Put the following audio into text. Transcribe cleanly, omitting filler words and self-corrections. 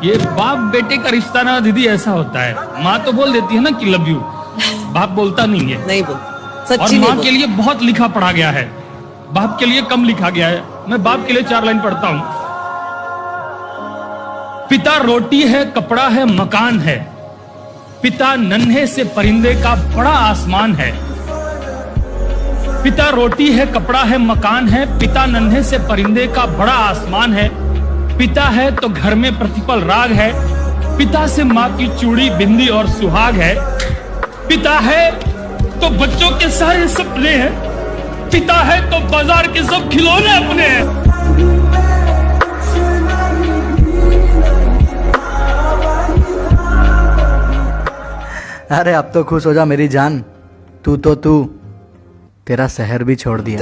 ये बाप बेटे का रिश्ता ना दीदी ऐसा होता है, माँ तो बोल देती है ना कि लव यू, बाप बोलता नहीं है। नहीं बोल, और सच्ची माँ नहीं के बोल। लिए बहुत लिखा पढ़ा गया है, बाप के लिए कम लिखा गया है। मैं बाप के लिए 4 लाइन पढ़ता हूं। पिता रोटी है, कपड़ा है, मकान है, पिता नन्हे से परिंदे का बड़ा आसमान है। पिता रोटी है, कपड़ा है, मकान है, पिता नन्हे से परिंदे का बड़ा आसमान है। पिता है तो घर में प्रतिपल राग है, पिता से माँ की चूड़ी, बिंदी और सुहाग है। पिता है तो बच्चों के सारे सपने हैं, पिता है तो बाजार के सब खिलौने अपने हैं। अरे अब तो खुश हो जा मेरी जान, तू तेरा शहर भी छोड़ दिया।